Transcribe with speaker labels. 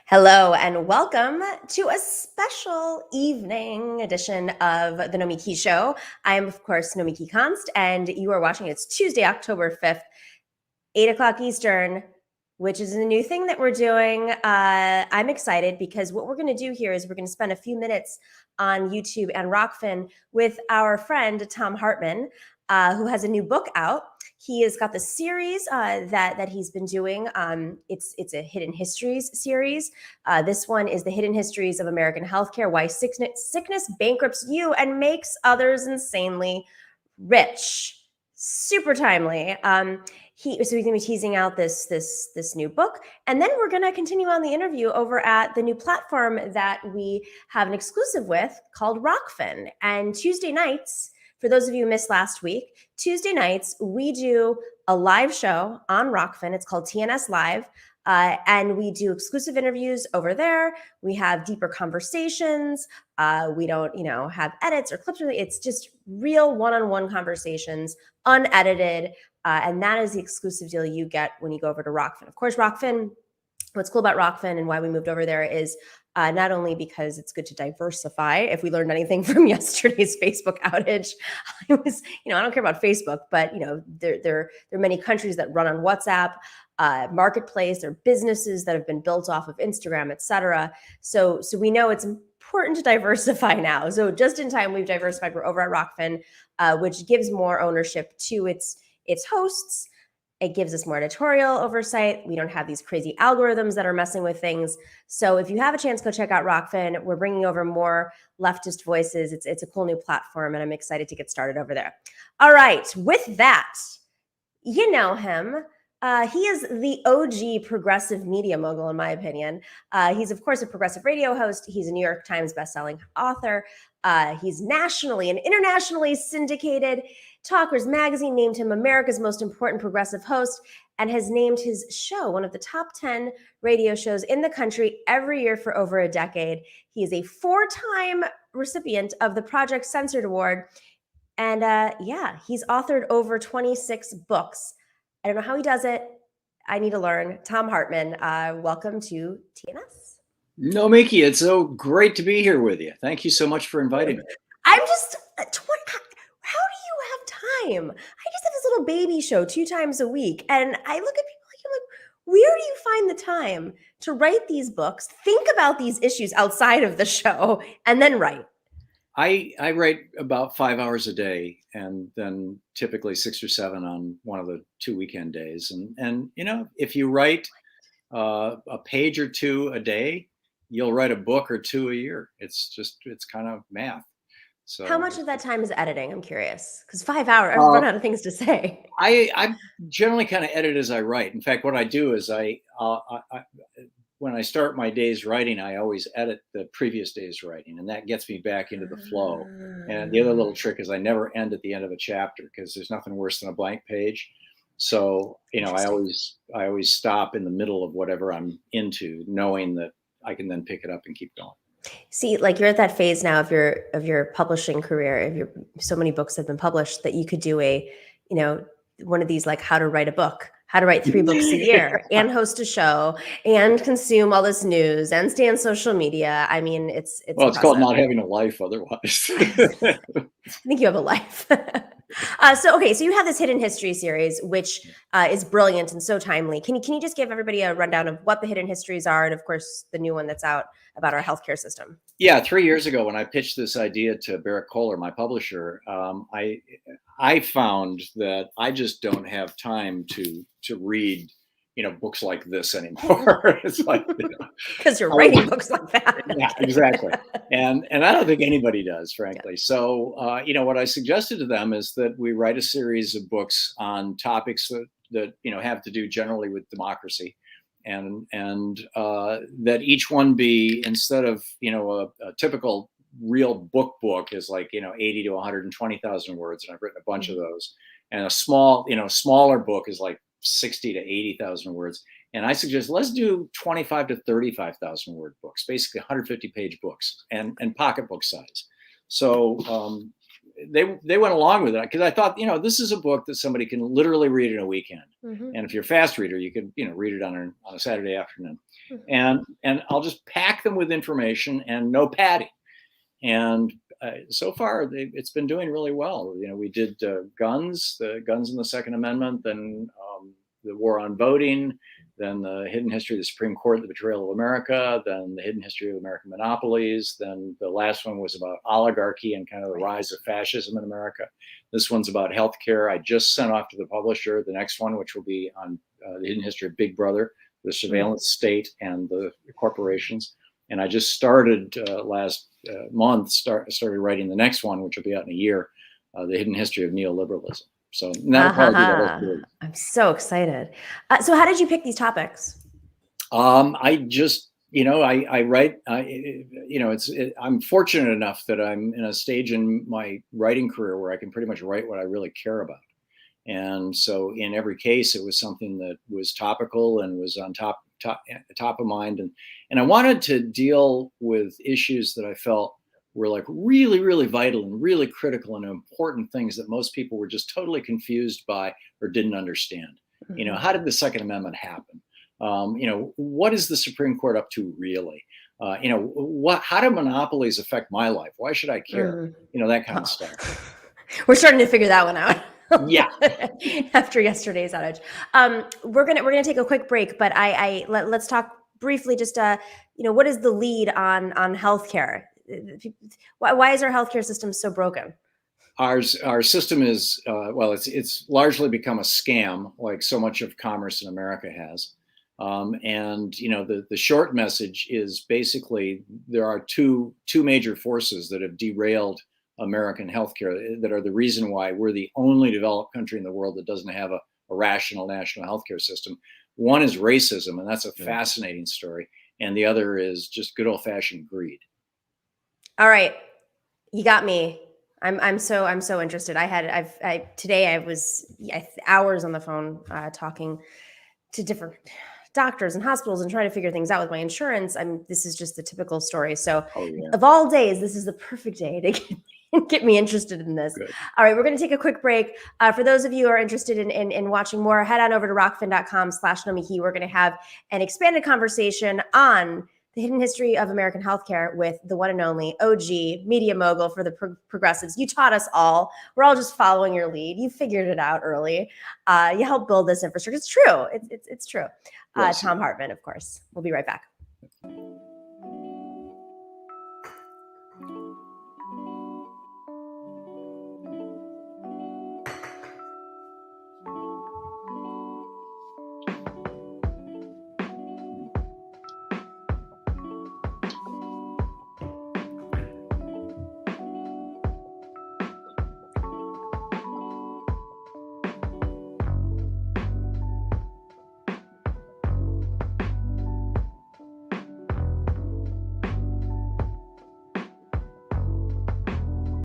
Speaker 1: Hello and welcome to a special evening edition of the Nomiki Show. I am, of course, Nomiki Konst, and you are watching. It's Tuesday, October 5th, 8 o'clock Eastern, which is a new thing that we're doing. I'm excited because what we're going to do here is we're going to spend a few minutes on YouTube and Rokfin with our friend Tom Hartman, who has a new book out. He has got the series that he's been doing. It's a Hidden Histories series. This one is the Hidden Histories of American Healthcare: Why Sickness Bankrupts You and Makes Others Insanely Rich. Super timely. So he's gonna be teasing out this new book, and then we're gonna continue on the interview over at the new platform that we have an exclusive with called Rokfin. And Tuesday nights, for those of you who missed last week, Tuesday nights we do a live show on Rokfin. It's called TNS Live. And we do exclusive interviews over there. We have deeper conversations. We don't, have edits or clips. It's just real one-on-one conversations, unedited. And that is the exclusive deal you get when you go over to Rokfin. Of course, Rokfin, what's cool about Rokfin and why we moved over there is not only because it's good to diversify. If we learned anything from yesterday's Facebook outage, I was, I don't care about Facebook, but there are many countries that run on WhatsApp, marketplace. There are businesses that have been built off of Instagram, et cetera. So we know it's important to diversify now. So just in time, we've diversified. We're over at Rokfin, which gives more ownership to its hosts. It gives us more editorial oversight. We don't have these crazy algorithms that are messing with things. So if you have a chance, go check out Rokfin. We're bringing over more leftist voices. It's a cool new platform, and I'm excited to get started over there. All right, with that, you know him. He is the OG progressive media mogul, in my opinion. He's, of course, a progressive radio host. He's a New York Times bestselling author. He's nationally and internationally syndicated. Talkers Magazine named him America's most important progressive host and has named his show one of the top 10 radio shows in the country every year for over a decade. He is a 4-time recipient of the Project Censored Award. And he's authored over 26 books. I don't know how he does it. I need to learn. Tom Hartman, welcome to TNS.
Speaker 2: Nomiki, it's so great to be here with you. Thank you so much for inviting me.
Speaker 1: I'm just, how do you have time? I just have this little baby show 2 times a week. And I look at people like, I'm like, where do you find the time to write these books, think about these issues outside of the show, and then write?
Speaker 2: I write about 5 hours a day, and then typically 6 or 7 on one of the 2 weekend days. And if you write a page or 2 a day, you'll write a book or 2 a year. It's kind of math. So
Speaker 1: how much of that time is editing? I'm curious, because 5 hours, I've run out of things to say.
Speaker 2: I generally kind of edit as I write. In fact, what I do is when I start my day's writing, I always edit the previous day's writing, and that gets me back into the flow. And the other little trick is I never end at the end of a chapter, because there's nothing worse than a blank page. So, I always stop in the middle of whatever I'm into, knowing that I can then pick it up and keep going.
Speaker 1: See, like, you're at that phase now of your publishing career. So many books have been published that you could do one of these, like, how to write a book, how to write 3 books a year and host a show and consume all this news and stay on social media. I mean, it's
Speaker 2: called not having a life otherwise.
Speaker 1: I think you have a life. So you have this Hidden History series, which is brilliant and so timely. Can you just give everybody a rundown of what the Hidden Histories are, and of course the new one that's out about our healthcare system?
Speaker 2: Yeah, 3 years ago when I pitched this idea to Barrett Kohler, my publisher, I found that I just don't have time to read books like this anymore. It's like,
Speaker 1: because you're writing books like that.
Speaker 2: Yeah, exactly. And I don't think anybody does, frankly. Yeah. So, what I suggested to them is that we write a series of books on topics that have to do generally with democracy, and that each one be, instead of, a typical real book is like, 80 to 120,000 words. And I've written a bunch of those. And a smaller book is like 60 to 80,000 words. And I suggest let's do 25 to 35,000 word books, basically 150 page books and pocketbook size. So they went along with it because I thought, this is a book that somebody can literally read in a weekend.
Speaker 1: Mm-hmm.
Speaker 2: And if you're a fast reader, you could, read it on a Saturday afternoon.
Speaker 1: Mm-hmm.
Speaker 2: And I'll just pack them with information and no padding. And so far, it's been doing really well. We did the guns in the Second Amendment, then the war on voting, then the hidden history of the Supreme Court, the betrayal of America, then the hidden history of American monopolies. Then the last one was about oligarchy and kind of the rise of fascism in America. This one's about healthcare. I just sent off to the publisher the next one, which will be on the hidden history of Big Brother, the surveillance state, and the corporations. And I just started last month, started writing the next one, which will be out in a year, the hidden history of neoliberalism. So that'll probably be the whole series.
Speaker 1: I'm so excited. So how did you pick these topics?
Speaker 2: I just, I write, I'm fortunate enough that I'm in a stage in my writing career where I can pretty much write what I really care about. And so in every case, it was something that was topical and was on top of mind. And I wanted to deal with issues that I felt were like really, really vital and really critical and important things that most people were just totally confused by or didn't understand.
Speaker 1: Mm-hmm.
Speaker 2: How did the Second Amendment happen? What is the Supreme Court up to really? How do monopolies affect my life? Why should I care?
Speaker 1: Mm-hmm.
Speaker 2: That kind of stuff.
Speaker 1: We're starting to figure that one out.
Speaker 2: Yeah.
Speaker 1: After yesterday's outage, we're gonna take a quick break, but let's talk briefly. Just what is the lead on healthcare? Why is our healthcare system so broken?
Speaker 2: Our system is it's largely become a scam, like so much of commerce in America has. And the short message is basically there are two major forces that have derailed American healthcare that are the reason why we're the only developed country in the world that doesn't have a rational national healthcare system. One is racism, and that's a fascinating story, and the other is just good old-fashioned greed.
Speaker 1: All right, you got me. I'm so interested. Today I was hours on the phone talking to different doctors and hospitals and trying to figure things out with my insurance. This is just the typical story. So of all days, this is the perfect day to get me interested in this.
Speaker 2: Good.
Speaker 1: All right, we're going to take a quick break. For those of you who are interested in watching more, head on over to rokfin.com/Nomiki. We're going to have an expanded conversation on the hidden history of American healthcare with the one and only OG media mogul for the progressives. You taught us all. We're all just following your lead. You figured it out early. You helped build this infrastructure. It's true. It's true. Yes. Tom Hartman, of course. We'll be right back.